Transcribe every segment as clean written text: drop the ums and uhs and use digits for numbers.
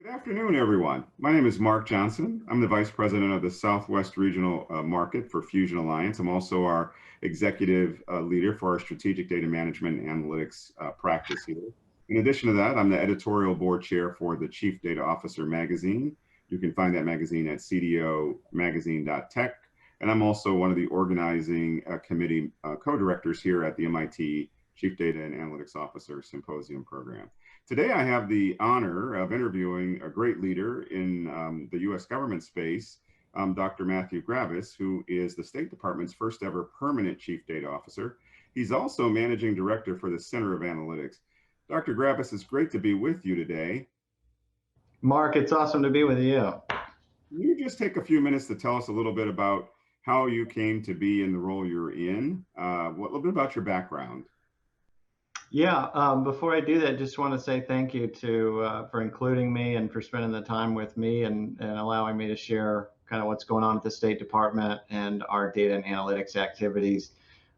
Good afternoon, everyone. My name is Mark Johnson. I'm the Vice President of the Southwest Regional Market for Fusion Alliance. I'm also our Executive Leader for our Strategic Data Management and Analytics practice here. In addition to that, I'm the Editorial Board Chair for the Chief Data Officer magazine. You can find that magazine at cdomagazine.tech. And I'm also one of the organizing committee co-directors here at the MIT Chief Data and Analytics Officer Symposium program. Today, I have the honor of interviewing a great leader in the U.S. government space, Dr. Matthew Gravis, who is the State Department's first ever permanent Chief Data Officer. He's also Managing Director for the Center of Analytics. Dr. Gravis, it's great to be with you today. Mark, it's awesome to be with you. Can you just take a few minutes to tell us a little bit about how you came to be in the role you're in? A little bit about your background. Yeah, before I do that, I just want to say thank you for including me and for spending the time with me and allowing me to share kind of what's going on at the State Department and our data and analytics activities.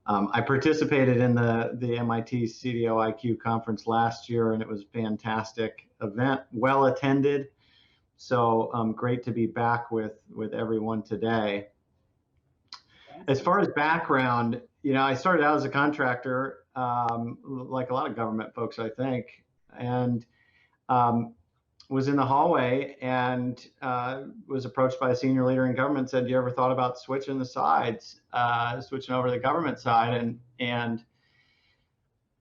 I participated in the MIT CDOIQ conference last year, and it was a fantastic event, well attended. So great to be back with everyone today. As far as background, I started out as a contractor, like a lot of government folks, I think, and was in the hallway and was approached by a senior leader in government, said, "You ever thought about switching the sides, switching over to the government side?" And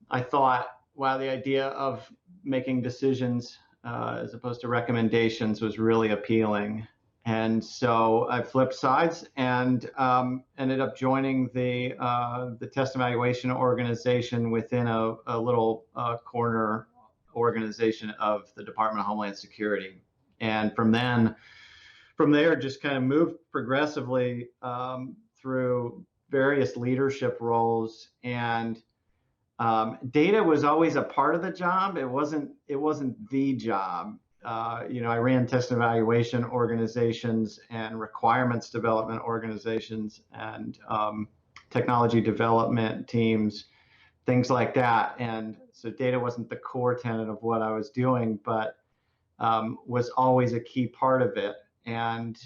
I thought, wow, the idea of making decisions as opposed to recommendations was really appealing. And so I flipped sides and ended up joining the test evaluation organization within a little corner organization of the Department of Homeland Security. And from there, just kind of moved progressively through various leadership roles. And data was always a part of the job. It wasn't the job. I ran test and evaluation organizations and requirements development organizations and technology development teams, things like that. And so data wasn't the core tenet of what I was doing, but was always a key part of it. And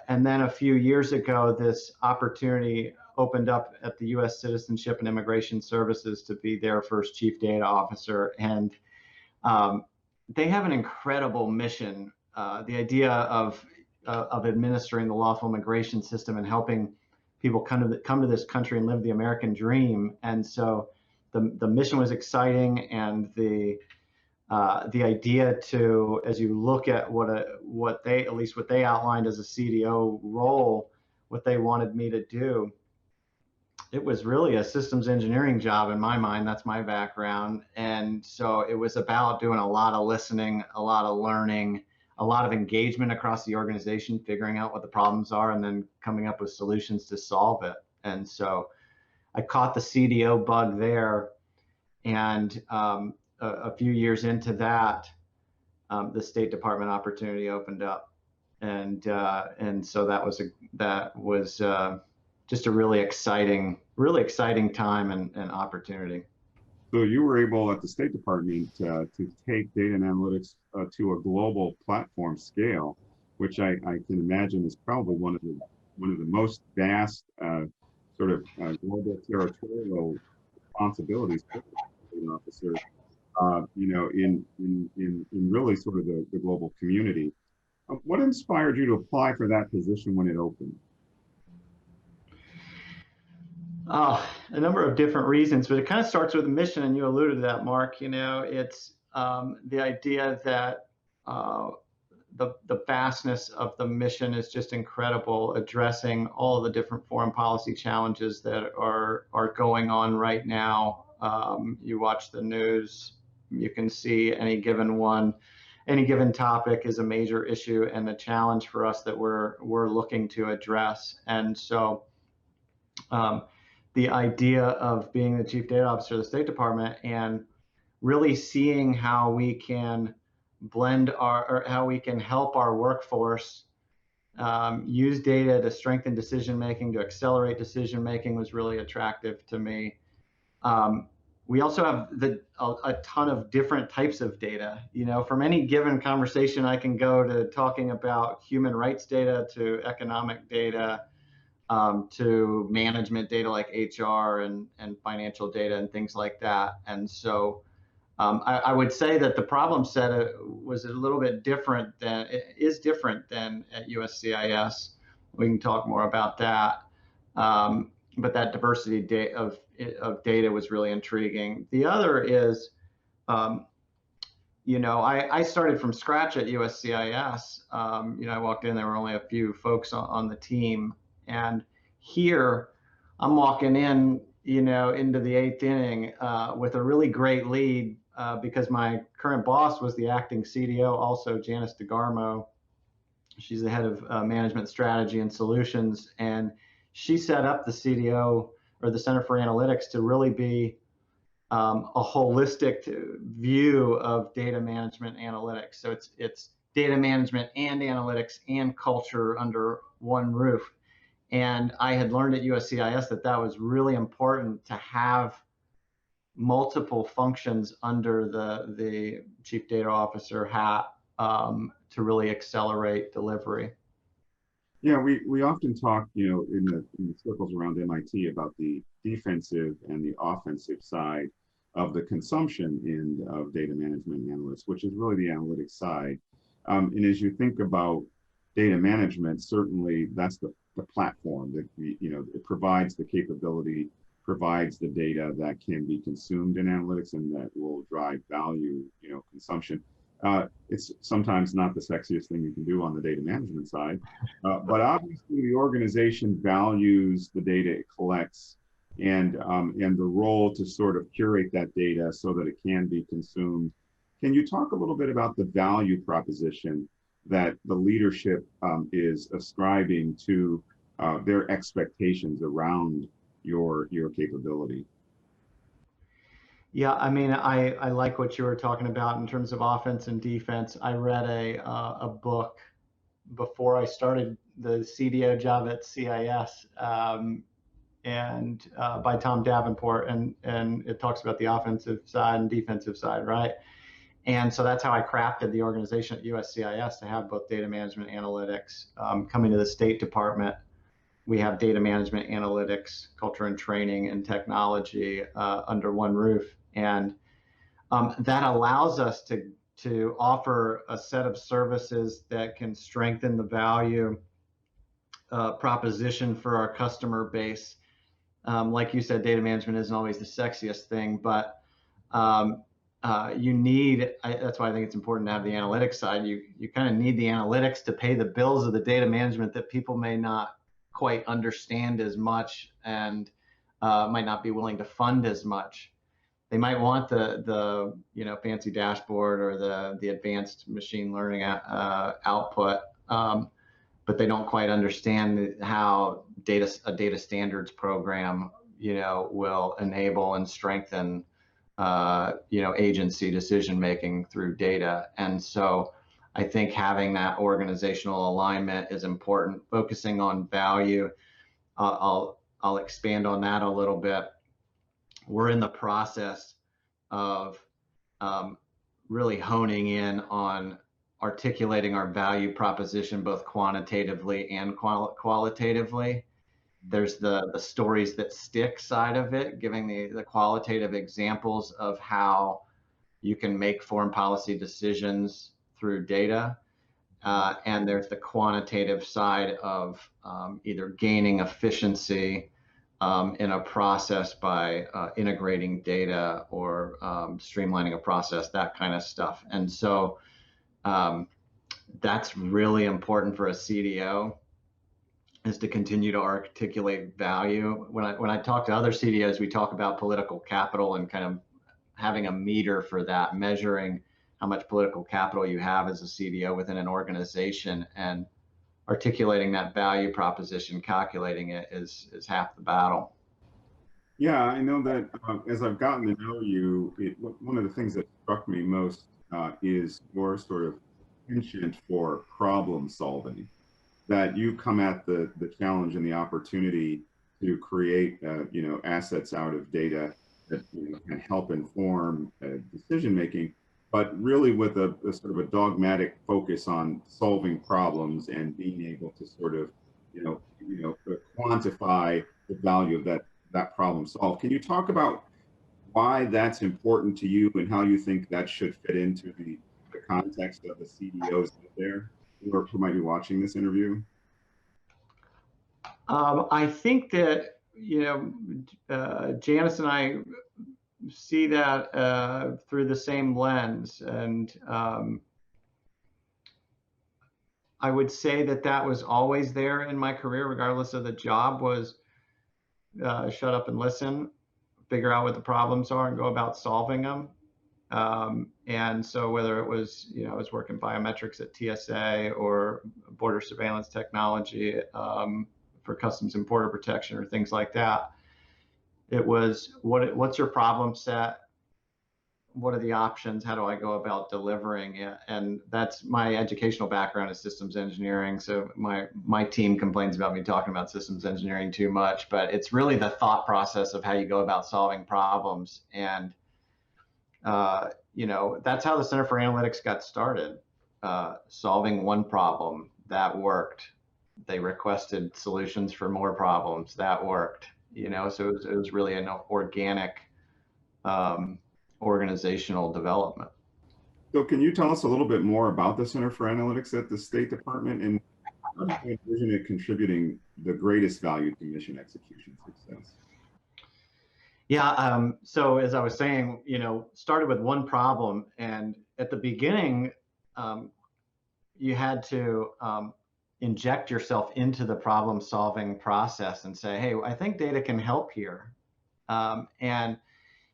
then a few years ago, this opportunity opened up at the U.S. Citizenship and Immigration Services to be their first Chief Data Officer. And they have an incredible mission. The idea of administering the lawful immigration system and helping people come to this country and live the American dream. And so the mission was exciting, and the idea to, as you look at what they outlined as a CDO role, what they wanted me to do, it was really a systems engineering job in my mind. That's my background. And so it was about doing a lot of listening, a lot of learning, a lot of engagement across the organization, figuring out what the problems are, and then coming up with solutions to solve it. And so I caught the CDO bug there. And a few years into that, the State Department opportunity opened up. And so that was just a really exciting time and opportunity. So you were able at the State Department to take data and analytics to a global platform scale, which I can imagine is probably one of the most vast sort of global territorial responsibilities for the data officer, in really sort of the global community. What inspired you to apply for that position when it opened? A number of different reasons, but it kind of starts with a mission, and you alluded to that, Mark. It's the idea that the vastness of the mission is just incredible, addressing all the different foreign policy challenges that are going on right now. You watch the news, you can see any given topic is a major issue and a challenge for us that we're looking to address. And so the idea of being the Chief Data Officer of the State Department and really seeing how we can how we can help our workforce use data to strengthen decision making, to accelerate decision making, was really attractive to me. we also have a ton of different types of data. From any given conversation, I can go to talking about human rights data, to economic data, to management data like HR and financial data and things like that. And so I would say that the problem set was a little bit different is different than at USCIS. We can talk more about that. But that diversity of data was really intriguing. The other is, I started from scratch at USCIS. I walked in, there were only a few folks on the team. And here I'm walking in, into the 8th inning with a really great lead because my current boss was the acting CDO, also Janice DeGarmo. She's the head of management strategy and solutions. And she set up the CDO, or the Center for Analytics, to really be a holistic view of data management analytics. So it's data management and analytics and culture under one roof. And I had learned at USCIS that was really important, to have multiple functions under the chief data officer hat to really accelerate delivery. Yeah, we often talk, in the circles around MIT about the defensive and the offensive side of the consumption end of data management and analytics, which is really the analytics side. And as you think about data management, certainly that's the platform that it provides the capability, provides the data that can be consumed in analytics and that will drive value, consumption. It's sometimes not the sexiest thing you can do on the data management side, but obviously the organization values the data it collects and the role to sort of curate that data so that it can be consumed. Can you talk a little bit about the value proposition that the leadership is ascribing to their expectations around your capability? Yeah, I mean, I like what you were talking about in terms of offense and defense. I read a book before I started the CDO job at CIS, and by Tom Davenport, and it talks about the offensive side and defensive side, right? And so that's how I crafted the organization at USCIS, to have both data management analytics. Coming to the State Department, we have data management, analytics, culture and training, and technology under one roof. And that allows us to offer a set of services that can strengthen the value proposition for our customer base. Like you said, data management isn't always the sexiest thing, but you need, that's why I think it's important to have the analytics side. You kind of need the analytics to pay the bills of the data management that people may not quite understand as much, and might not be willing to fund as much. They might want the fancy dashboard or the advanced machine learning output, but they don't quite understand how a data standards program will enable and strengthen agency decision making through data. And so I think having that organizational alignment is important. Focusing on value, I'll expand on that a little bit. We're in the process of really honing in on articulating our value proposition, both quantitatively and qualitatively. There's the stories that stick side of it, giving the qualitative examples of how you can make foreign policy decisions through data. And there's the quantitative side of either gaining efficiency in a process by integrating data or streamlining a process, that kind of stuff. And so that's really important for a CDO, is to continue to articulate value. When I talk to other CDOs, we talk about political capital and kind of having a meter for that, measuring how much political capital you have as a CDO within an organization, and articulating that value proposition, calculating it is half the battle. Yeah, I know that as I've gotten to know you, one of the things that struck me most is your sort of penchant for problem solving, that you come at the challenge and the opportunity to create assets out of data that can help inform decision making, but really with a sort of a dogmatic focus on solving problems and being able to sort of quantify the value of that problem solved. Can you talk about why that's important to you and how you think that should fit into the context of the CDOs out there who might be watching this interview? I think that, Janice and I see that through the same lens. And I would say that that was always there in my career, regardless of the job, was shut up and listen, figure out what the problems are and go about solving them. And so whether it was, I was working biometrics at TSA or border surveillance technology for Customs and Border Protection or things like that, it was what's your problem set? What are the options? How do I go about delivering it? And that's my educational background is systems engineering. So my team complains about me talking about systems engineering too much, but it's really the thought process of how you go about solving problems. And that's how the Center for Analytics got started, solving one problem that worked. They requested solutions for more problems that worked, so it was really an organic organizational development. So can you tell us a little bit more about the Center for Analytics at the State Department and how do you envision it contributing the greatest value to mission execution success? Yeah, so as I was saying, started with one problem, and at the beginning, you had to inject yourself into the problem-solving process and say, hey, I think data can help here. And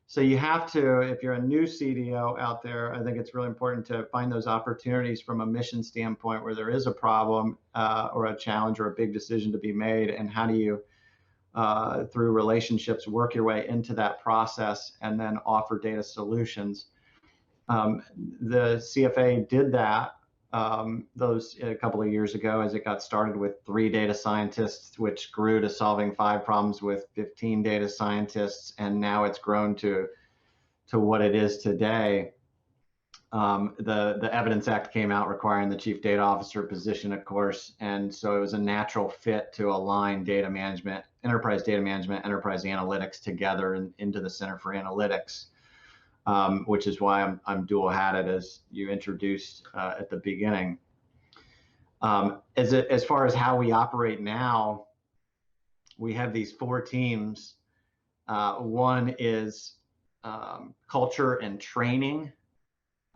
so you have to, if you're a new CDO out there, I think it's really important to find those opportunities from a mission standpoint where there is a problem or a challenge or a big decision to be made, and how do you through relationships, work your way into that process and then offer data solutions. The CFA did that those a couple of years ago as it got started with 3 data scientists, which grew to solving 5 problems with 15 data scientists, and now it's grown to what it is today. The Evidence Act came out requiring the chief data officer position, of course, and so it was a natural fit to align data management, enterprise analytics together into the Center for Analytics, which is why I'm dual-hatted, as you introduced at the beginning. As far as how we operate now, we have these 4 teams. One is culture and training.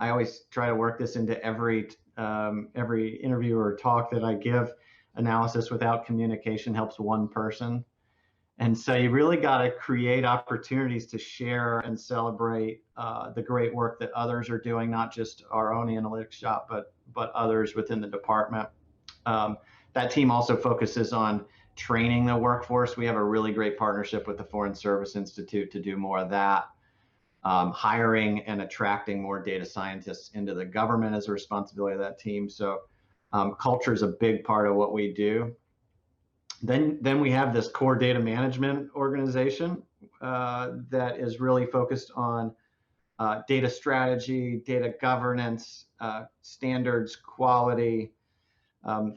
I always try to work this into every interview or talk that I give. Analysis without communication helps one person. And so you really got to create opportunities to share and celebrate the great work that others are doing, not just our own analytics shop, but others within the department. That team also focuses on training the workforce. We have a really great partnership with the Foreign Service Institute to do more of that. Hiring and attracting more data scientists into the government is a responsibility of that team. So culture is a big part of what we do. Then we have this core data management organization that is really focused on data strategy, data governance, standards, quality,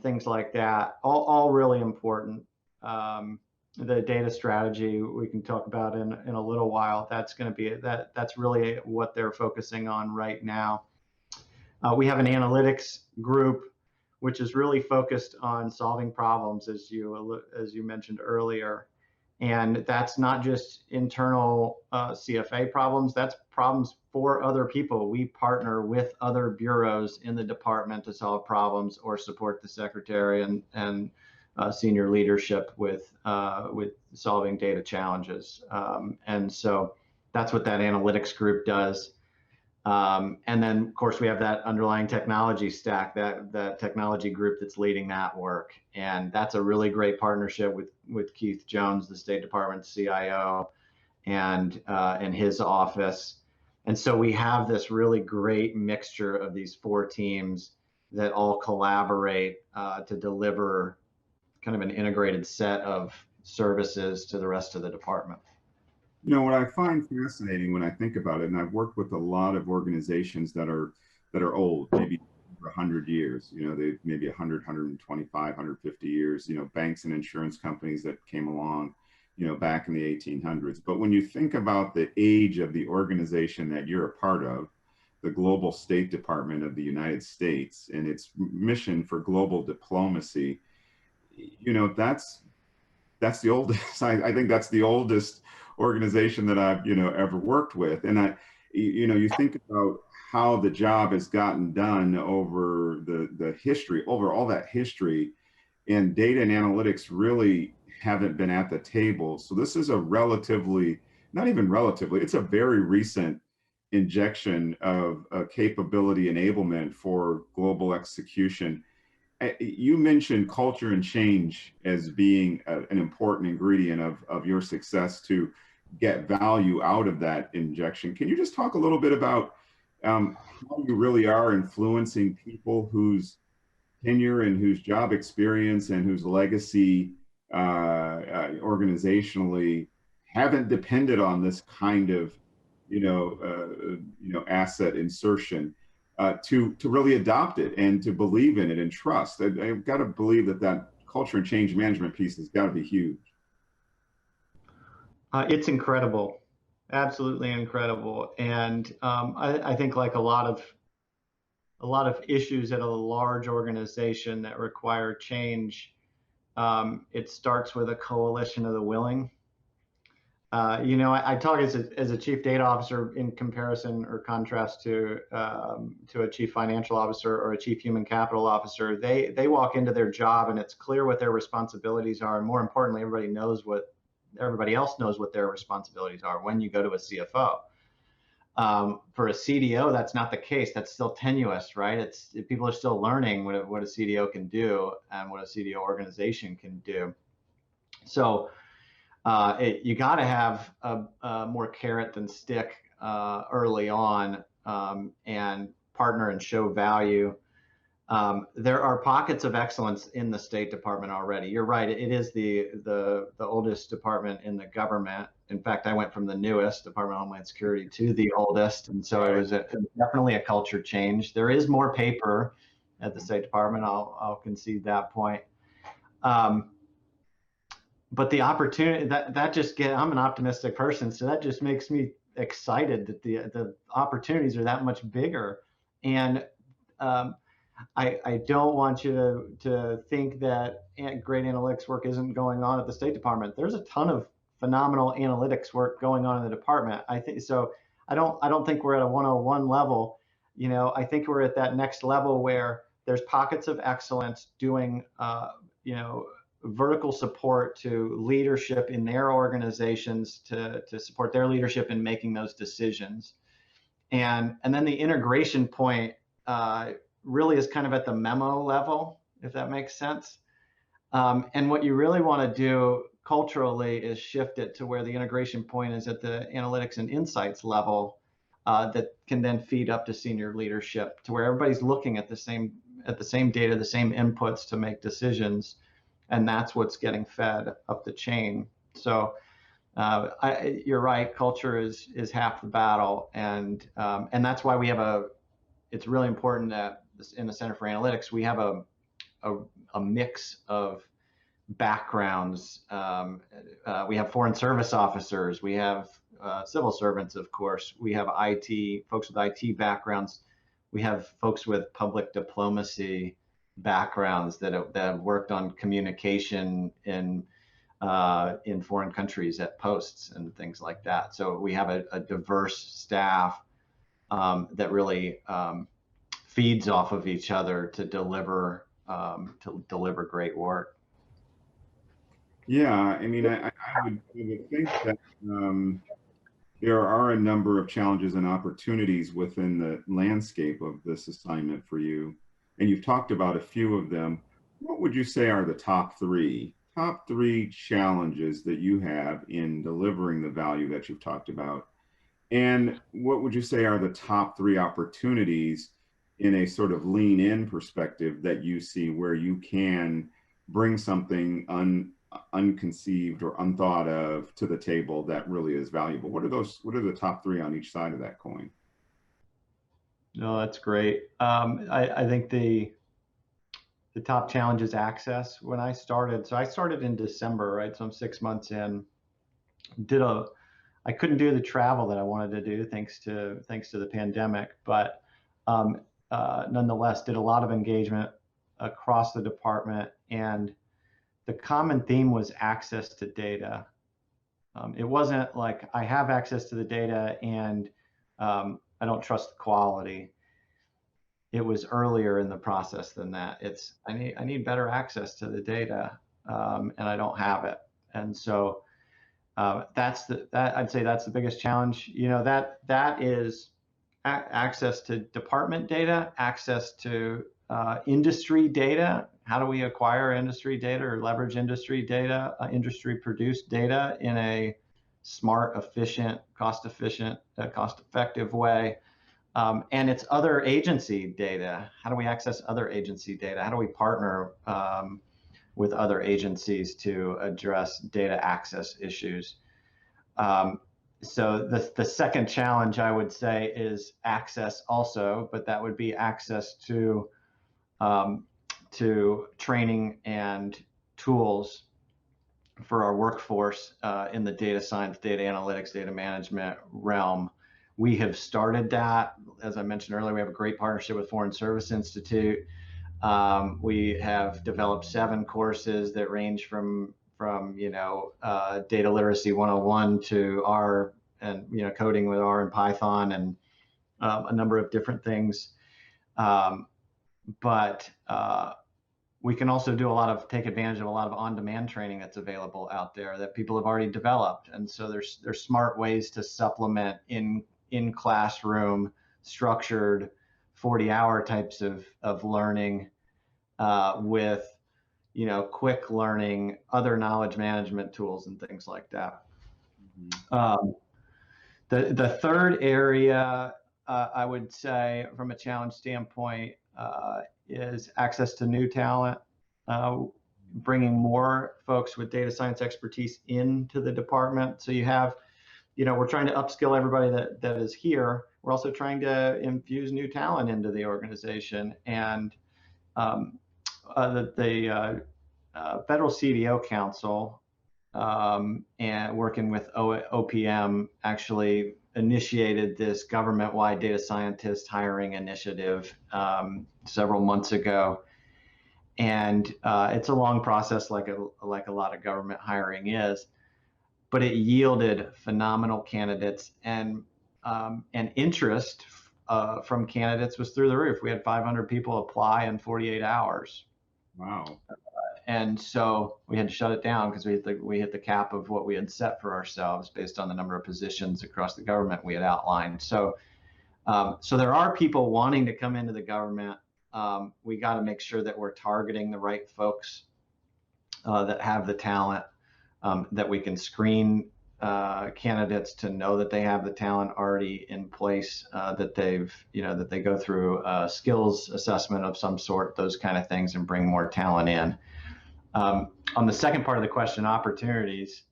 things like that, all really important. The data strategy we can talk about in a little while. That's going to be that's really what they're focusing on right now. We have an analytics group which is really focused on solving problems, as you mentioned earlier, and that's not just internal CFA problems. That's problems for other people. We partner with other bureaus in the department to solve problems or support the secretary and senior leadership with solving data challenges. And so that's what that analytics group does. And then, of course, we have that underlying technology stack, that technology group that's leading that work. And that's a really great partnership with Keith Jones, the State Department CIO, and his office. And so we have this really great mixture of these 4 teams that all collaborate to deliver kind of an integrated set of services to the rest of the department. You know, what I find fascinating when I think about it, and I've worked with a lot of organizations that are old, maybe over 100 years, you know, they maybe 100, 125, 150 years, you know, banks and insurance companies that came along, you know, back in the 1800s. But when you think about the age of the organization that you're a part of, the Global State Department of the United States and its mission for global diplomacy, you know, that's the oldest. I think that's the oldest organization that I've, you know, ever worked with. And you know, you think about how the job has gotten done over the history, over all that history, and data and analytics really haven't been at the table. So this is a relatively, not even relatively, it's a very recent injection of capability enablement for global execution. You mentioned culture and change as being an important ingredient of your success to get value out of that injection. Can you just talk a little bit about how you really are influencing people whose tenure and whose job experience and whose legacy organizationally haven't depended on this kind of, asset insertion? To really adopt it and to believe in it and trust. I've got to believe that that culture and change management piece has got to be huge. It's incredible, absolutely incredible. And I think like a lot of issues at a large organization that require change, it starts with a coalition of the willing. I talk as a chief data officer in comparison or contrast to a chief financial officer or a chief human capital officer. They walk into their job and it's clear what their responsibilities are, and more importantly, everybody else knows what their responsibilities are when you go to a CFO. For a CDO, that's not the case. That's still tenuous, right? People are still learning what a CDO can do and what a CDO organization can do. So you got to have a more carrot than stick early on, and partner and show value. There are pockets of excellence in the State Department already. You're right. It is the oldest department in the government. In fact, I went from the newest Department of Homeland Security to the oldest, and so it was definitely a culture change. There is more paper at the State Department. I'll concede that point. But the opportunity I'm an optimistic person, so that just makes me excited that the opportunities are that much bigger. And I don't want you to think that great analytics work isn't going on at the State Department. There's a ton of phenomenal analytics work going on in the department. I think so. I don't think we're at a 101 level. I think we're at that next level where there's pockets of excellence doing vertical support to leadership in their organizations to support their leadership in making those decisions. And then the integration point really is kind of at the memo level, if that makes sense. And what you really want to do culturally is shift it to where the integration point is at the analytics and insights level, that can then feed up to senior leadership, to where everybody's looking at the same data, the same inputs to make decisions. And that's what's getting fed up the chain. So you're right. Culture is half the battle, and that's why it's really important that in the Center for Analytics we have a mix of backgrounds. We have foreign service officers. We have civil servants, of course. We have IT folks with IT backgrounds. We have folks with public diplomacy backgrounds that have worked on communication in foreign countries at posts and things like that. So we have a diverse staff that really feeds off of each other to deliver great work. Yeah, I mean, I would think that there are a number of challenges and opportunities within the landscape of this assignment for you, and you've talked about a few of them. What would you say are the top three challenges that you have in delivering the value that you've talked about? And what would you say are the top three opportunities in a sort of lean in perspective that you see where you can bring something unconceived or unthought of to the table that really is valuable? What are those? What are the top three on each side of that coin? No, that's great. I think the top challenge is access. When I started, so I started in December, right? So I'm 6 months in. I couldn't do the travel that I wanted to do thanks to the pandemic, but nonetheless did a lot of engagement across the department, and the common theme was access to data. It wasn't like I have access to the data and I don't trust the quality. It was earlier in the process than that. It's I need better access to the data, and I don't have it. And so I'd say that's the biggest challenge. You know, that is access to department data, access to industry data. How do we acquire industry data or leverage industry data, industry produced data in a smart, efficient, cost-effective way? And it's other agency data. How do we access other agency data? How do we partner with other agencies to address data access issues? So the second challenge I would say is access also, but that would be access to training and tools for our workforce in the data science, data analytics, data management realm. We have started that. As I mentioned earlier, we have a great partnership with Foreign Service Institute. We have developed 7 courses that range from data literacy 101 to R and coding with R and Python and a number of different things. But we can also take advantage of a lot of on-demand training that's available out there that people have already developed. And so there's smart ways to supplement in classroom structured 40-hour types of learning with quick learning, other knowledge management tools and things like that. Mm-hmm. The third area I would say from a challenge standpoint is access to new talent, bringing more folks with data science expertise into the department. So you have, we're trying to upskill everybody that is here. We're also trying to infuse new talent into the organization. And the Federal CDO Council and working with OPM actually initiated this government-wide data scientist hiring initiative several months ago. And it's a long process like a lot of government hiring is, but it yielded phenomenal candidates, and interest from candidates was through the roof. We had 500 people apply in 48 hours. Wow. And so we had to shut it down because we hit the cap of what we had set for ourselves based on the number of positions across the government we had outlined. So there are people wanting to come into the government. We got to make sure that we're targeting the right folks that have the talent, that we can screen candidates to know that they have the talent already in place, that they go through a skills assessment of some sort, those kind of things, and bring more talent in. On the second part of the question, opportunities,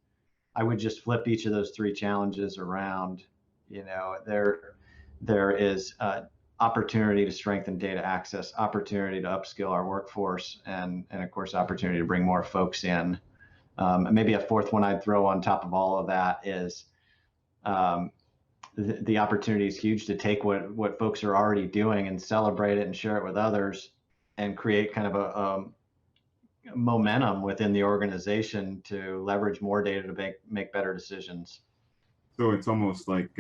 I would just flip each of those 3 challenges around. There is opportunity to strengthen data access, opportunity to upskill our workforce, and of course, opportunity to bring more folks in. And maybe a fourth one I'd throw on top of all of that is the opportunity is huge to take what folks are already doing and celebrate it and share it with others and create kind of a momentum within the organization to leverage more data to make better decisions. So it's almost like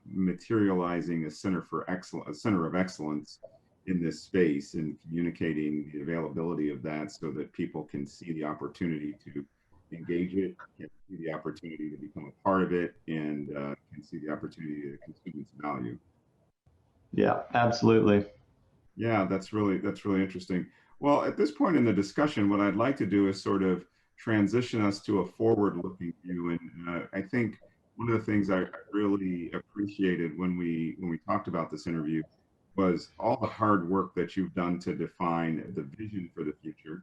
materializing a center of excellence in this space and communicating the availability of that so that people can see the opportunity to engage it, can see the opportunity to become a part of it, and can see the opportunity to consume its value. Yeah, absolutely. Yeah, that's really interesting. Well, at this point in the discussion, what I'd like to do is sort of transition us to a forward-looking view. And I think one of the things I really appreciated when we talked about this interview was all the hard work that you've done to define the vision for the future,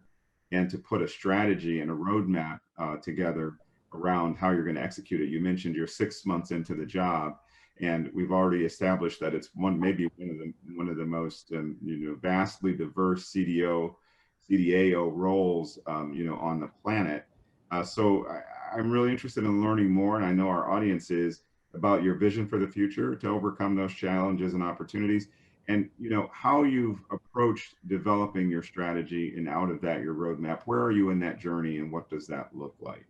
and to put a strategy and a roadmap together around how you're going to execute it. You mentioned you're 6 months into the job, and we've already established that it's maybe one of the most vastly diverse CDAO roles on the planet. So I'm really interested in learning more, and I know our audience is, about your vision for the future to overcome those challenges and opportunities, and how you've approached developing your strategy, and out of that, your roadmap. Where are you in that journey, and what does that look like?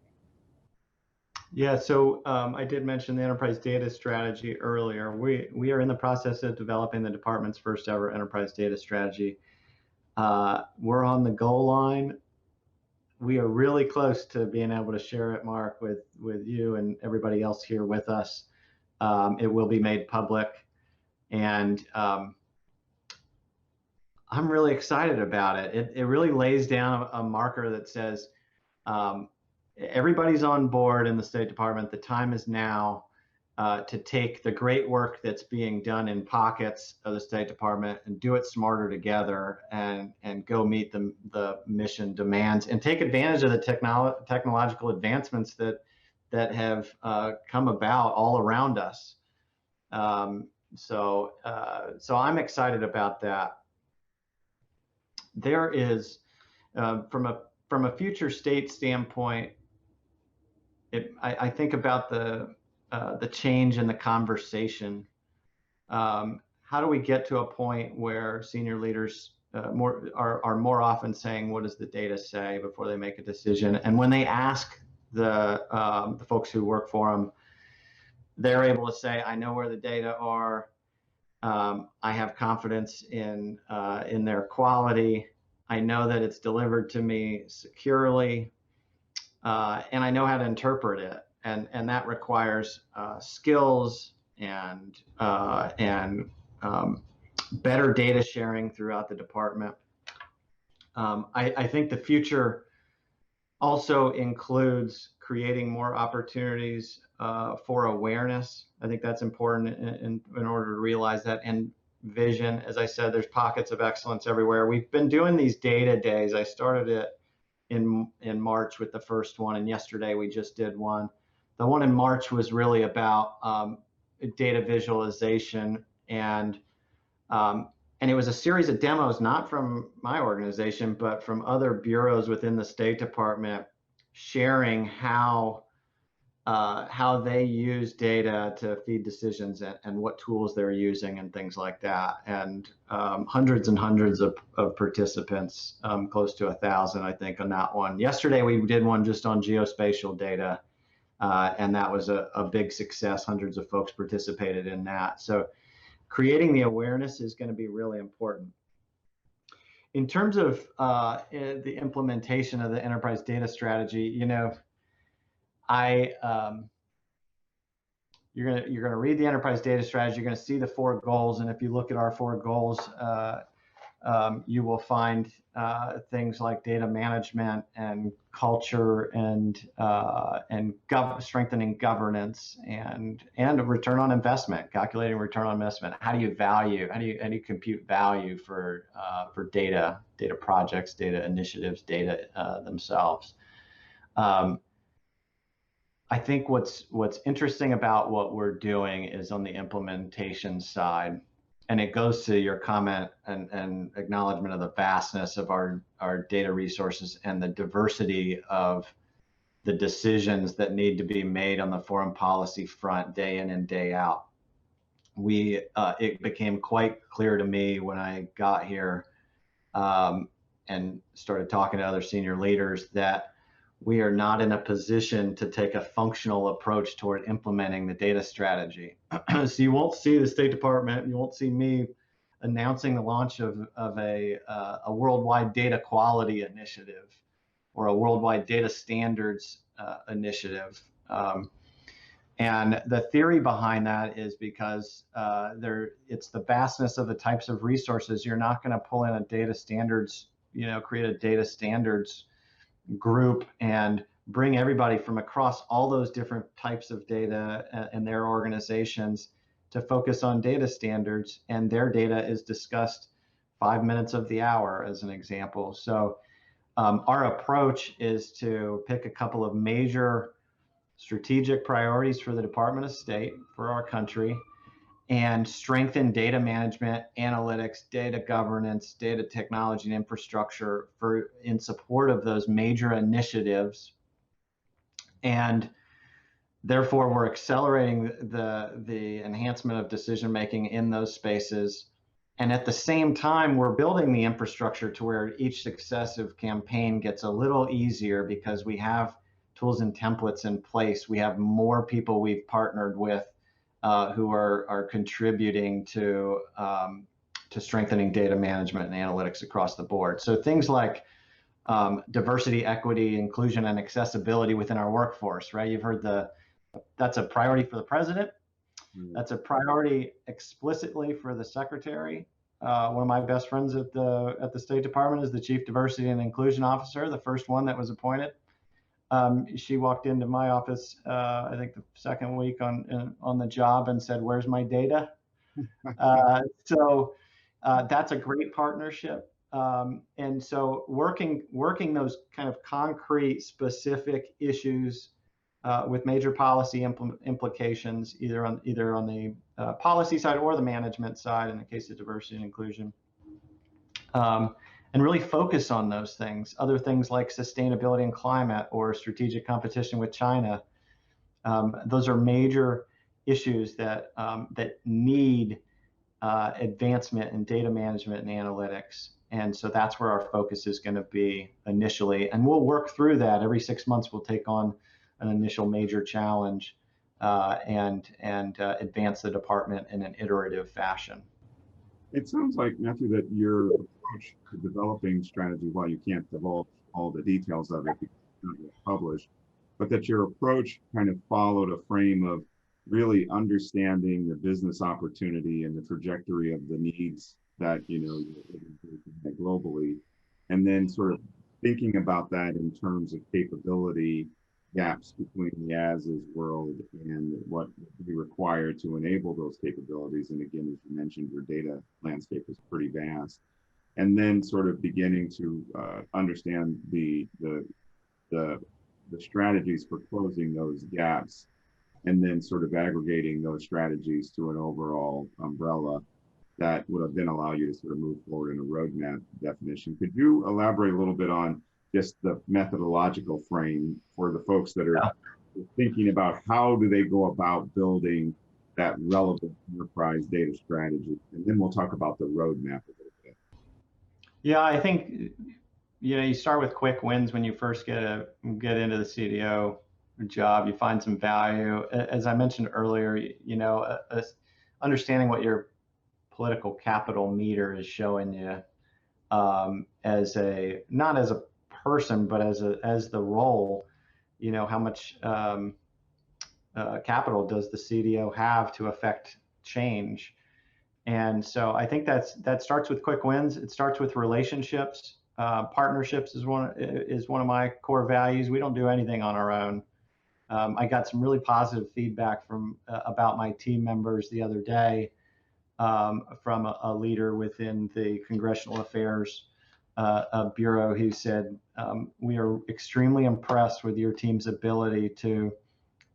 Yeah, so I did mention the enterprise data strategy earlier. We are in the process of developing the department's first ever enterprise data strategy. We're on the goal line. We are really close to being able to share it, Mark, with you and everybody else here with us. It will be made public, and I'm really excited about it. It really lays down a marker that says everybody's on board in the State Department. The time is now to take the great work that's being done in pockets of the State Department and do it smarter together, and go meet the mission demands and take advantage of the technological advancements that have come about all around us. So I'm excited about that. There is, from a future state standpoint, I think about the change in the conversation. How do we get to a point where senior leaders are more often saying, "What does the data say?" before they make a decision? And when they ask the folks who work for them, they're able to say, "I know where the data are. I have confidence in their quality. I know that it's delivered to me securely, and I know how to interpret it." And that requires skills and better data sharing throughout the department. I think the future also includes creating more opportunities for awareness. I think that's important in order to realize that. And vision, as I said, there's pockets of excellence everywhere. We've been doing these data days. I started it in March with the first one, and yesterday we just did one. The one in March was really about data visualization, and it was a series of demos, not from my organization, but from other bureaus within the State Department, sharing how they use data to feed decisions, and what tools they're using and things like that. And hundreds and hundreds of participants, close to 1,000, I think, on that one. Yesterday, we did one just on geospatial data, and that was a big success. Hundreds of folks participated in that. So creating the awareness is going to be really important. In terms of the implementation of the enterprise data strategy, you're gonna read the enterprise data strategy. You're gonna see the 4 goals, and if you look at our 4 goals, you will find things like data management and culture and strengthening governance and a return on investment, calculating return on investment. How do you compute value for data projects, data initiatives, data themselves? I think what's interesting about what we're doing is on the implementation side, and it goes to your comment and acknowledgement of the vastness of our data resources and the diversity of the decisions that need to be made on the foreign policy front day in and day out. It became quite clear to me when I got here and started talking to other senior leaders that we are not in a position to take a functional approach toward implementing the data strategy. So you won't see the State Department, you won't see me announcing the launch of a worldwide data quality initiative or a worldwide data standards initiative. And the theory behind that is because it's the vastness of the types of resources. You're not going to pull in a data standards, create a data standards group and bring everybody from across all those different types of data and their organizations to focus on data standards, and their data is discussed 5 minutes of the hour, as an example. So Our approach is to pick a couple of major strategic priorities for the Department of State, for our country, and strengthen data management, analytics, data governance, data technology, and infrastructure in support of those major initiatives. And therefore, we're accelerating the enhancement of decision-making in those spaces. And at the same time, we're building the infrastructure to where each successive campaign gets a little easier because we have tools and templates in place. We have more people we've partnered with who are contributing to strengthening data management and analytics across the board. So things like diversity, equity, inclusion, and accessibility within our workforce, right? You've heard that's a priority for the president. That's a priority explicitly for the secretary. One of my best friends at the State Department is the Chief Diversity and Inclusion Officer, the first one that was appointed. She walked into my office, I think the second week on the job, and said, "Where's my data?" So that's a great partnership. And so working those kind of concrete, specific issues with major policy implications, either on the policy side or the management side in the case of diversity and inclusion, and really focus on those things. Other things like sustainability and climate or strategic competition with China. Those are major issues that need advancement in data management and analytics. And so that's where our focus is going to be initially. And we'll work through that. Every 6 months, we'll take on an initial major challenge and advance the department in an iterative fashion. It sounds like, Matthew, that your approach to developing strategy, while you can't divulge all the details of it because it's not yet published, but that your approach kind of followed a frame of really understanding the business opportunity and the trajectory of the needs that you're globally, and then sort of thinking about that in terms of capability gaps between the as-is world and what would be required to enable those capabilities. And again, as you mentioned, your data landscape is pretty vast. And then sort of beginning to understand the strategies for closing those gaps, and then sort of aggregating those strategies to an overall umbrella that would then allow you to sort of move forward in a roadmap definition. Could you elaborate a little bit on just the methodological frame for the folks that are thinking about how do they go about building that relevant enterprise data strategy? And then we'll talk about the roadmap a little bit. Yeah, I think you start with quick wins when you first get into the CDO job. You find some value, as I mentioned earlier. Understanding what your political capital meter is showing you as not as a person, but as the role. How much capital does the CDO have to affect change? And so I think that starts with quick wins. It starts with relationships. Partnerships is one of my core values. We don't do anything on our own. I got some really positive feedback about my team members the other day from a leader within the Congressional Affairs Bureau who said, "We are extremely impressed with your team's ability to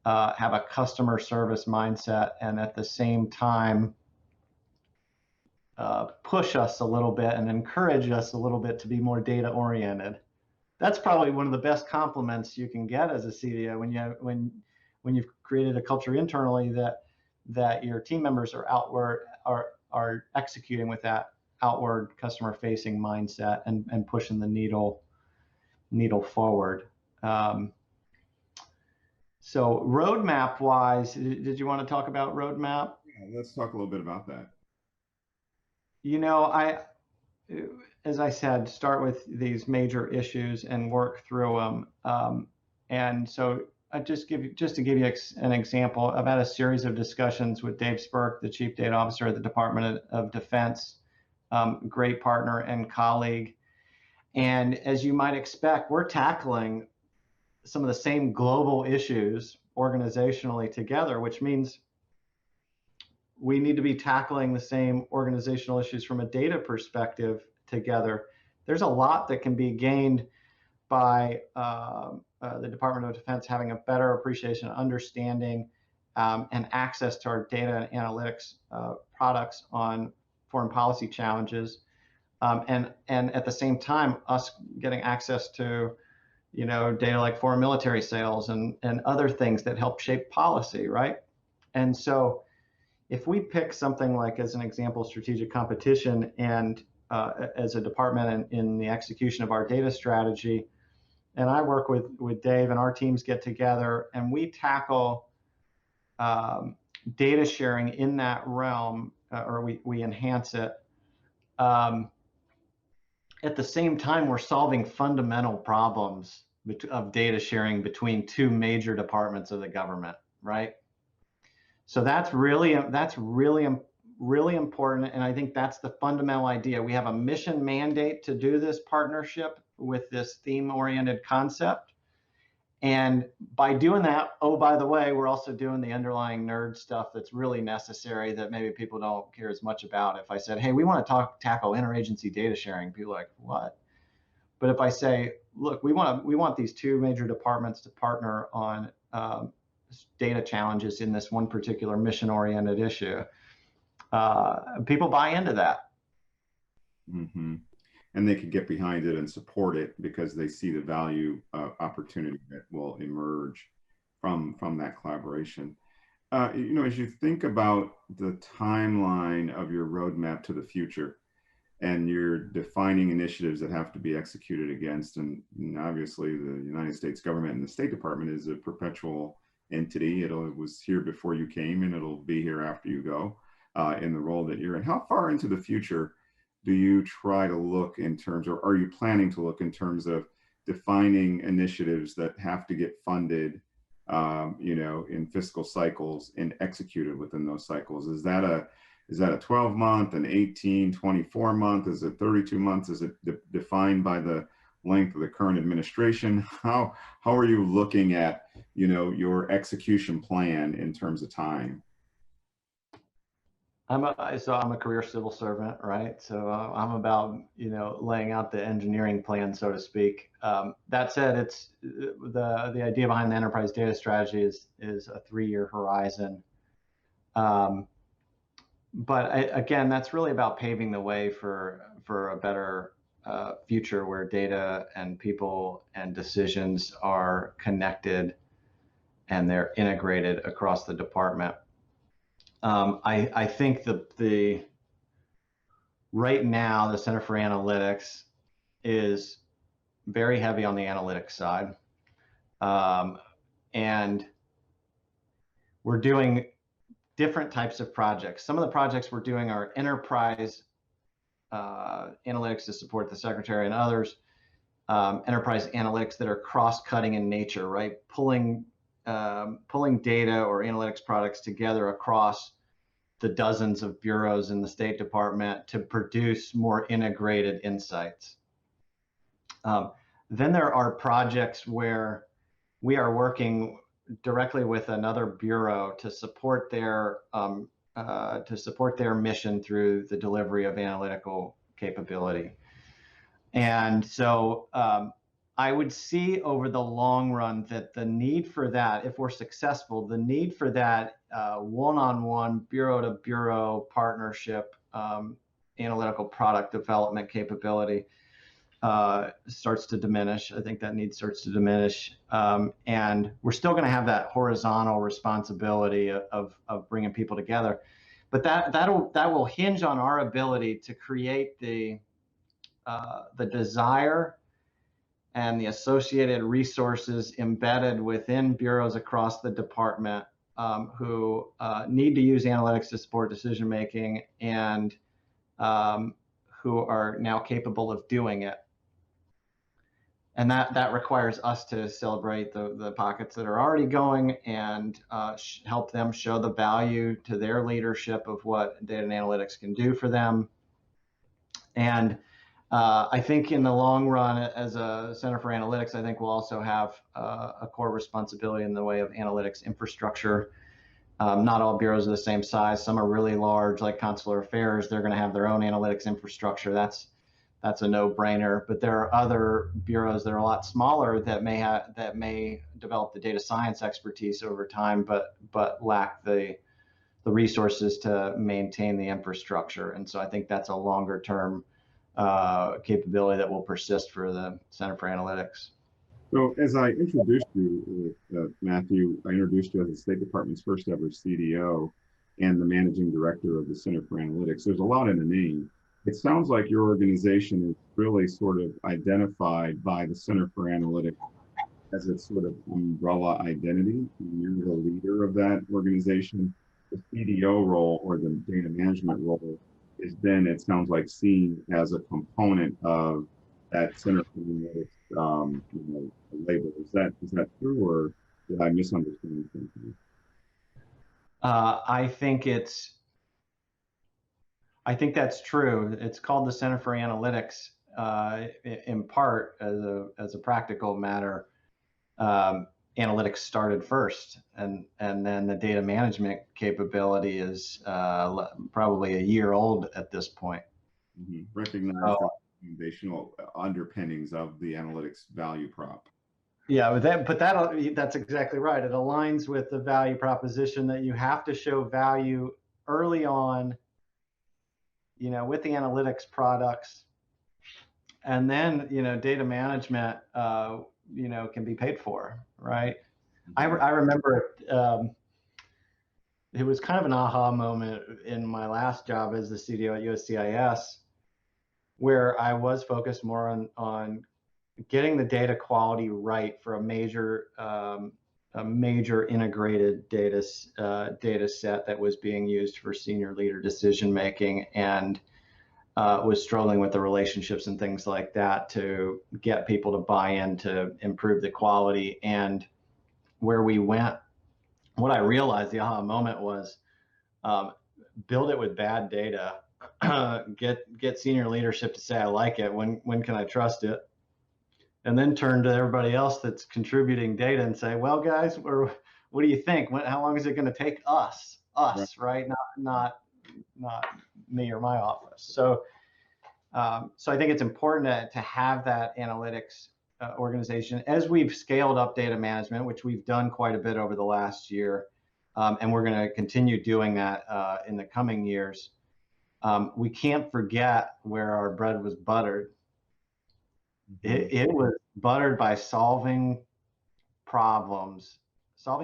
have a customer service mindset and at the same time push us a little bit and encourage us a little bit to be more data oriented." That's probably one of the best compliments you can get as a CDO when you've created a culture internally that your team members are executing with that outward customer facing mindset and pushing the needle forward. So roadmap wise, did you want to talk about roadmap? Yeah, let's talk a little bit about that. As I said, start with these major issues and work through them. And so just to give you an example, I've had a series of discussions with Dave Spurk, the Chief Data Officer at the Department of Defense, great partner and colleague. And as you might expect, we're tackling some of the same global issues organizationally together, which means we need to be tackling the same organizational issues from a data perspective together. There's a lot that can be gained by the Department of Defense having a better appreciation, understanding, and access to our data and analytics products on foreign policy challenges, and at the same time, us getting access to, data like foreign military sales and other things that help shape policy, right? And so, if we pick something like, as an example, strategic competition, and as a department in the execution of our data strategy, and I work with Dave, and our teams get together and we tackle data sharing in that realm, or we enhance it. At the same time, we're solving fundamental problems of data sharing between two major departments of the government, right? So that's really important, and I think that's the fundamental idea. We have a mission mandate to do this partnership with this theme-oriented concept, and by doing that, oh, by the way, we're also doing the underlying nerd stuff that's really necessary that maybe people don't care as much about. If I said, hey, we want to tackle interagency data sharing, people are like, what? But if I say, look, we want these two major departments to partner on data challenges in this one particular mission-oriented issue, people buy into that. Mm-hmm. And they can get behind it and support it because they see the value opportunity that will emerge from that collaboration. As you think about the timeline of your roadmap to the future, and you're defining initiatives that have to be executed against, and obviously the United States government and the State Department is a perpetual entity. It was here before you came, and it'll be here after you go in the role that you're in. How far into the future do you try to look in terms, or are you planning to look in terms of defining initiatives that have to get funded, in fiscal cycles and executed within those cycles? Is that a 12-month, an 18, 24-month? Is it 32 months? Is it defined by the length of the current administration? How are you looking at, your execution plan in terms of time? I'm a career civil servant, right? So I'm about, laying out the engineering plan, so to speak. That said, it's the idea behind the enterprise data strategy is a 3-year horizon. But again, that's really about paving the way for a better future where data and people and decisions are connected and they're integrated across the department. I think the right now the Center for Analytics is very heavy on the analytics side, and we're doing different types of projects. Some of the projects we're doing are enterprise analytics to support the secretary, and others enterprise analytics that are cross-cutting in nature, right? Pulling data or analytics products together across the dozens of bureaus in the State Department to produce more integrated insights. Then there are projects where we are working directly with another bureau to support their mission through the delivery of analytical capability. And so I would see over the long run that the need for that, if we're successful, the need for that one-on-one, bureau-to-bureau partnership, analytical product development capability starts to diminish. I think that need starts to diminish. And we're still going to have that horizontal responsibility of bringing people together. But that will hinge on our ability to create the desire and the associated resources embedded within bureaus across the department who need to use analytics to support decision making, and who are now capable of doing it. And that requires us to celebrate the pockets that are already going and help them show the value to their leadership of what data and analytics can do for them. And I think in the long run, as a Center for Analytics, I think we'll also have a core responsibility in the way of analytics infrastructure. Not all bureaus are the same size. Some are really large, like Consular Affairs. They're going to have their own analytics infrastructure. That's that's a no-brainer. But there are other bureaus that are a lot smaller that may develop the data science expertise over time, but lack the resources to maintain the infrastructure. And so I think that's a longer term capability that will persist for the Center for Analytics. So as I introduced you, Matthew, I introduced you as the State Department's first ever CDO and the managing director of the Center for Analytics. There's a lot in the name. It sounds like your organization is really sort of identified by the Center for Analytics as its sort of umbrella identity. You're the leader of that organization. The CDO role, or the data management role, is then, it sounds like, seen as a component of that Center for Analytics label. Is that true, or did I misunderstand something? I think that's true. It's called the Center for Analytics in part as a practical matter. Analytics started first, and then the data management capability is probably a year old at this point. Mm-hmm. Recognize the foundational underpinnings of the analytics value prop. Yeah, that's exactly right. It aligns with the value proposition that you have to show value early on, with the analytics products, and then data management can be paid for, right? Mm-hmm. I remember it was kind of an aha moment in my last job as the CDO at USCIS, where I was focused more on getting the data quality right for a major integrated data set that was being used for senior leader decision making, and was struggling with the relationships and things like that to get people to buy in to improve the quality. And where we went, what I realized, the aha moment was, build it with bad data, get senior leadership to say, I like it, when can I trust it? And then turn to everybody else that's contributing data and say, well, guys, what do you think? How long is it going to take us, right? Not me or my office. So I think it's important to have that analytics organization. As we've scaled up data management, which we've done quite a bit over the last year, and we're going to continue doing that in the coming years, we can't forget where our bread was buttered. It was buttered by solving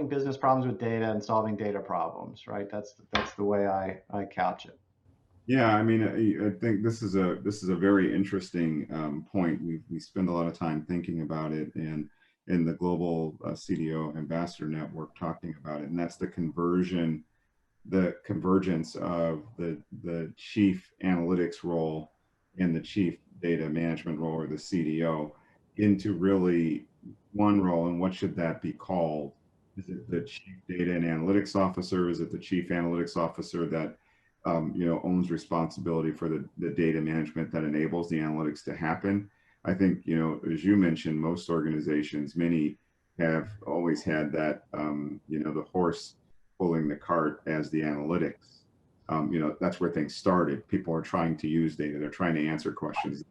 business problems with data, and solving data problems, right? That's the way I couch it. Yeah, I mean, I think this is a very interesting point. We spend a lot of time thinking about it, and in the global CDO ambassador network talking about it, and that's the convergence of the chief analytics role and the chief data management role, or the CDO, into really one role. And what should that be called? Is it the chief data and analytics officer? Is it the chief analytics officer that owns responsibility for the data management that enables the analytics to happen? I think, as you mentioned, most organizations, many have always had that, the horse pulling the cart as the analytics. That's where things started. People are trying to use data. They're trying to answer questions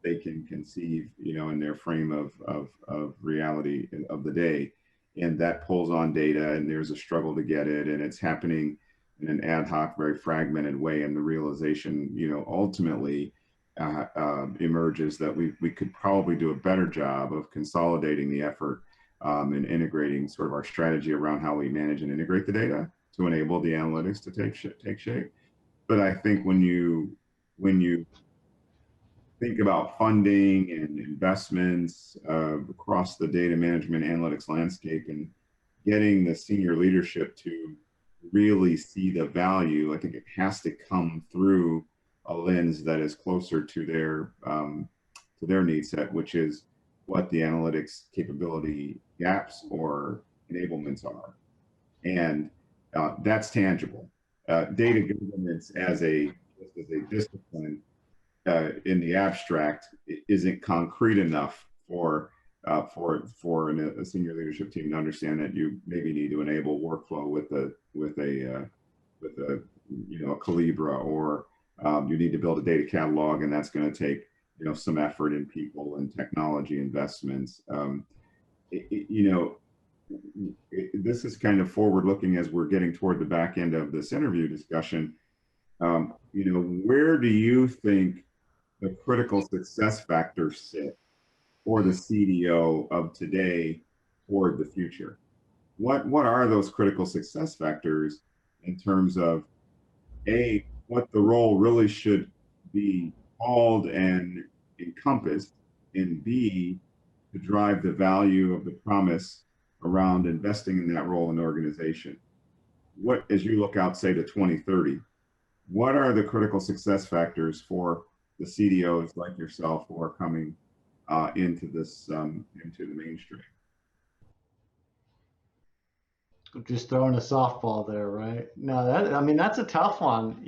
they can conceive, in their frame of reality of the day. And that pulls on data, and there's a struggle to get it. And it's happening in an ad hoc, very fragmented way. And the realization, ultimately emerges that we could probably do a better job of consolidating the effort and integrating sort of our strategy around how we manage and integrate the data to enable the analytics to take shape. But I think when you think about funding and investments across the data management analytics landscape, and getting the senior leadership to really see the value, I think it has to come through a lens that is closer to their need set, which is what the analytics capability gaps or enablements are. And that's tangible. Data governance as a discipline in the abstract isn't concrete enough for a senior leadership team to understand that you maybe need to enable workflow with a Calibra, or you need to build a data catalog, and that's going to take some effort in people and technology investments. You know, this is kind of forward looking as we're getting toward the back end of this interview discussion. Where do you think the critical success factors sit for the CDO of today toward the future? What are those critical success factors in terms of A, what the role really should be called and encompassed, and B, to drive the value of the promise around investing in that role in the organization? What, as you look out, say, to 2030, what are the critical success factors for the CDOs like yourself who are coming into the mainstream? Just throwing a softball there, right? No, I mean, that's a tough one.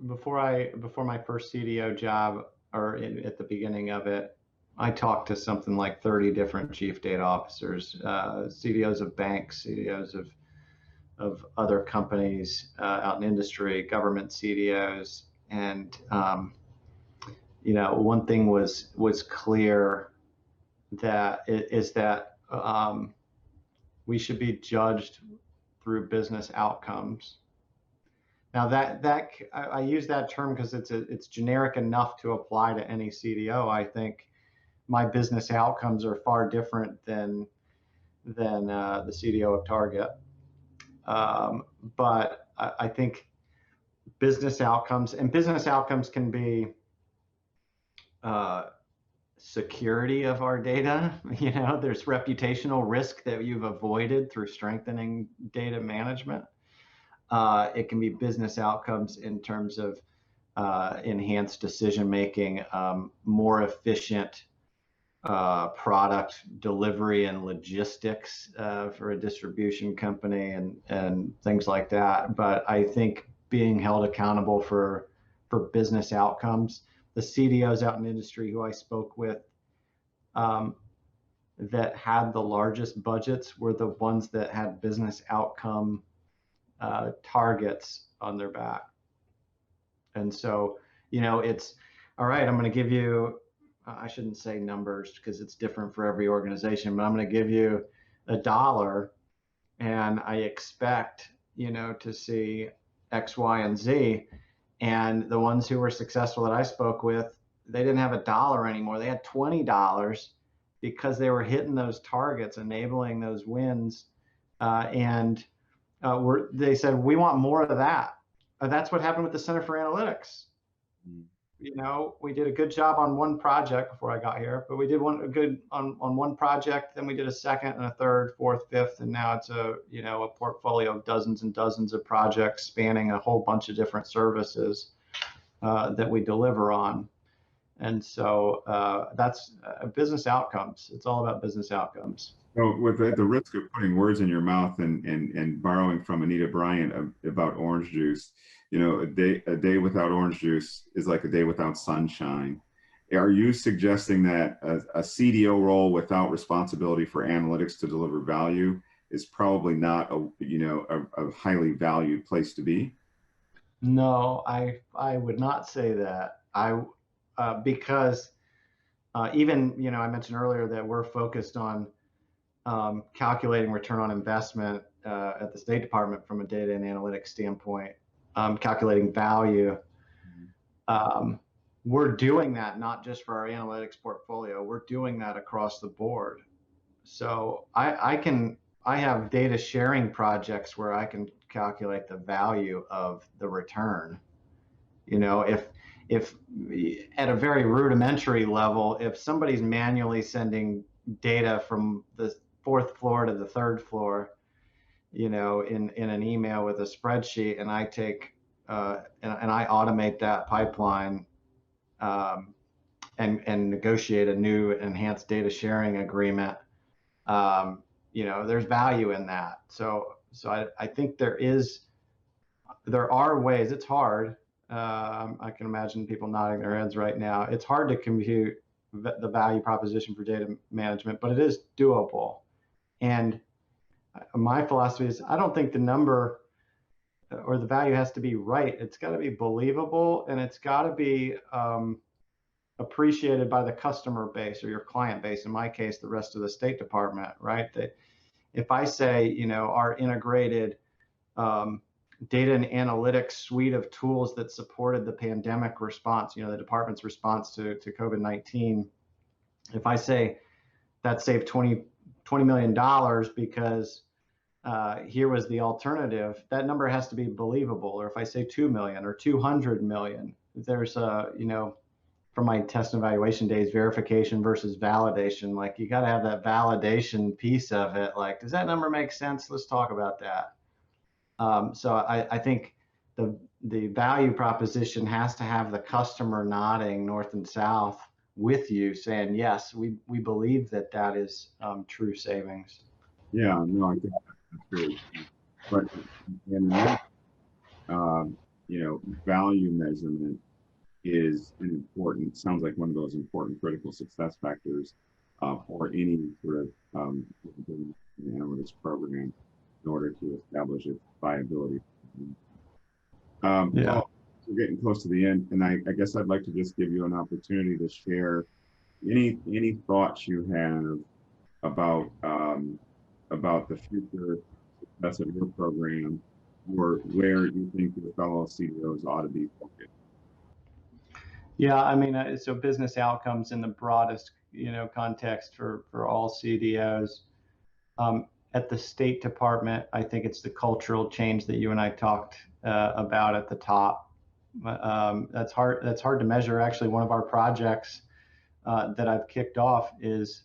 Before my first CDO job, or at the beginning of it, I talked to something like 30 different chief data officers, CDOs of banks, CDOs of other companies out in industry, government CDOs, and one thing was clear, that we should be judged through business outcomes. Now I use that term because it's generic enough to apply to any CDO. I think my business outcomes are far different than the CDO of Target. But I think business outcomes can be security of our data. There's reputational risk that you've avoided through strengthening data management. It can be business outcomes in terms of enhanced decision making, more efficient product delivery and logistics for a distribution company, and things like that. But I think being held accountable for business outcomes, the CDOs out in industry who I spoke with that had the largest budgets were the ones that had business outcome targets on their back. And so, it's all right, I'm going to give you, I shouldn't say numbers because it's different for every organization, but I'm going to give you $1 and I expect, to see X, Y, and Z. And the ones who were successful that I spoke with, they didn't have $1 anymore. They had $20 because they were hitting those targets, enabling those wins. They said, we want more of that. That's what happened with the Center for Analytics. We did a good job on one project before I got here, but we did on one project, then we did a second and a third, fourth, fifth, and now it's a portfolio of dozens and dozens of projects spanning a whole bunch of different services that we deliver on. And so that's business outcomes. It's all about business outcomes. So with the risk of putting words in your mouth and borrowing from Anita Bryant about orange juice, a day without orange juice is like a day without sunshine. Are you suggesting that a CDO role without responsibility for analytics to deliver value is probably not a highly valued place to be? No, I would not say that. Because even, I mentioned earlier that we're focused on calculating return on investment at the State Department from a data and analytics standpoint, calculating value. We're doing that not just for our analytics portfolio, we're doing that across the board. So I have data sharing projects where I can calculate the value of the return. If at a very rudimentary level, if somebody's manually sending data from the 4th floor to the 3rd floor, in an email with a spreadsheet, and I take and I automate that pipeline and negotiate a new enhanced data sharing agreement, there's value in that. So I think there are ways. It's hard. I can imagine people nodding their heads right now. It's hard to compute the value proposition for data management, but it is doable. And my philosophy is, I don't think the number or the value has to be right. It's got to be believable, and it's got to be appreciated by the customer base or your client base. In my case, the rest of the State Department, right? That if I say, you know, our integrated data and analytics suite of tools that supported the pandemic response, you know, the department's response to COVID-19, if I say that saved $20 million because here was the alternative, that number has to be believable. Or if I say 2 million or 200 million, there's a, you know, from my test and evaluation days, verification versus validation, like you got to have that validation piece of it. Like, does that number make sense? Let's talk about that. So I think the value proposition has to have the customer nodding north and south with you, saying, yes, we believe that that is true savings. Yeah, no, I think that's great. But you know, value measurement is an important, sounds like one of those important critical success factors for any sort of analytics program in order to establish its viability. Yeah. Well, we're getting close to the end, and I guess I'd like to just give you an opportunity to share any thoughts you have about the future success of your program, or where you think your fellow CDOs ought to be focused. Yeah, I mean, so business outcomes in the broadest, you know, context for all CDOs. At the State Department, I think it's the cultural change that you and I talked about at the top. That's hard to measure. Actually, one of our projects that I've kicked off is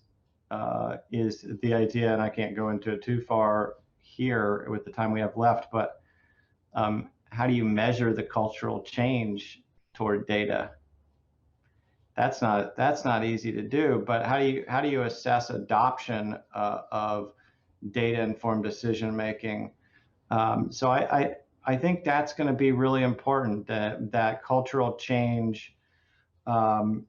the idea, and I can't go into it too far here with the time we have left, but how do you measure the cultural change toward data? That's not easy to do, but how do you assess adoption of data-informed decision making? So I think that's going to be really important, that cultural change, and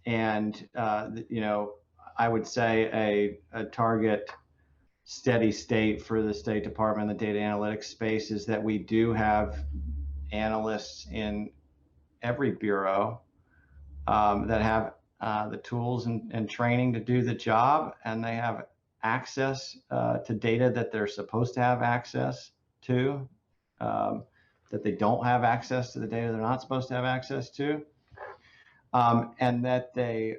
you know, I would say a target steady state for the State Department, the data analytics space, is that we do have analysts in every bureau that have the tools and training to do the job, and they have access to data that they're supposed to have access to, that they don't have access to the data they're not supposed to have access to, and that they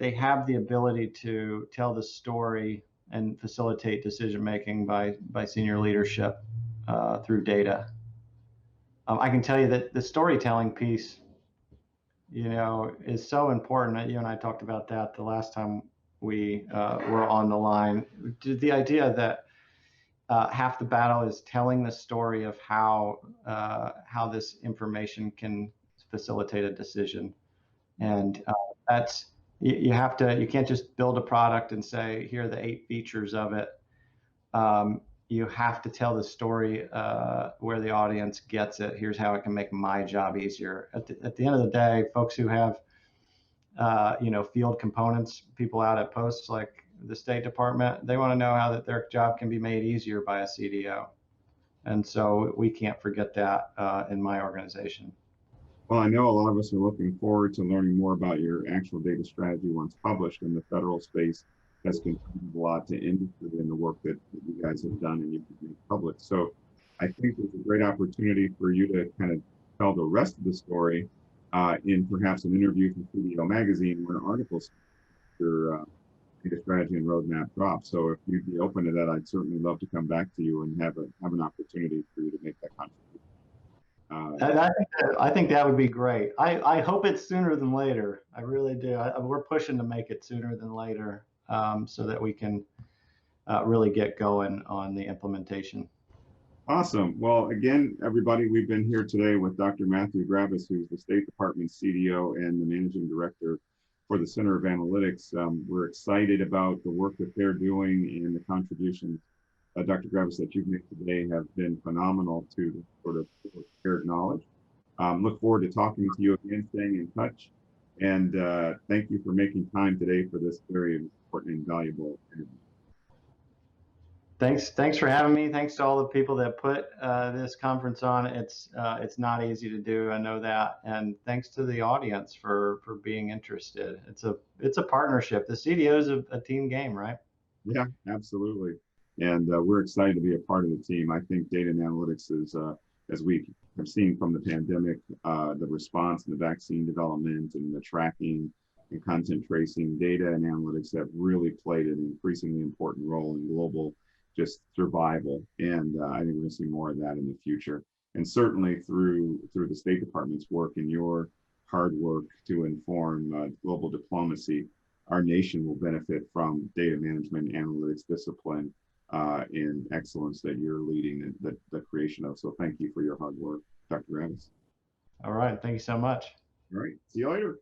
have the ability to tell the story and facilitate decision making by senior leadership through data. I can tell you that the storytelling piece, you know, is so important. You and I talked about that the last time we were on the line. The idea that half the battle is telling the story of how this information can facilitate a decision, and that's you can't just build a product and say, here are the 8 features of it. You have to tell the story where the audience gets it. Here's how it can make my job easier. At the end of the day, folks who have you know, field components, people out at posts like the State Department, they want to know how that their job can be made easier by a CDO. And so we can't forget that in my organization. Well, I know a lot of us are looking forward to learning more about your actual data strategy once published, and the federal space has contributed a lot to industry and the work that you guys have done and you've made public. So I think there's a great opportunity for you to kind of tell the rest of the story in perhaps an interview from CDO Magazine or an article your data strategy and roadmap drop. So if you'd be open to that, I'd certainly love to come back to you and have an opportunity for you to make that contribution. I think that would be great. I hope it's sooner than later. I really do. We're pushing to make it sooner than later, so that we can really get going on the implementation. Awesome. Well, again, everybody, we've been here today with Dr. Matthew Gravis, who's the State Department CDO and the Managing Director for the Center of Analytics. We're excited about the work that they're doing, and the contributions, Dr. Gravis, that you've made today have been phenomenal to the sort of shared knowledge. Look forward to talking to you again, staying in touch. And thank you for making time today for this very important and valuable interview. Thanks for having me. Thanks to all the people that put this conference on. It's not easy to do. I know that, and thanks to the audience for being interested. It's a partnership. The CDO is a team game, right? Yeah, absolutely. And we're excited to be a part of the team. I think data and analytics is, as we have seen from the pandemic, the response and the vaccine development and the tracking and content tracing, data and analytics have really played an increasingly important role in global just survival. And I think we're going to see more of that in the future. And certainly through the State Department's work and your hard work to inform global diplomacy, our nation will benefit from data management, analytics, discipline, and excellence that you're leading the creation of. So thank you for your hard work, Dr. Gravis. All right. Thank you so much. All right. See you later.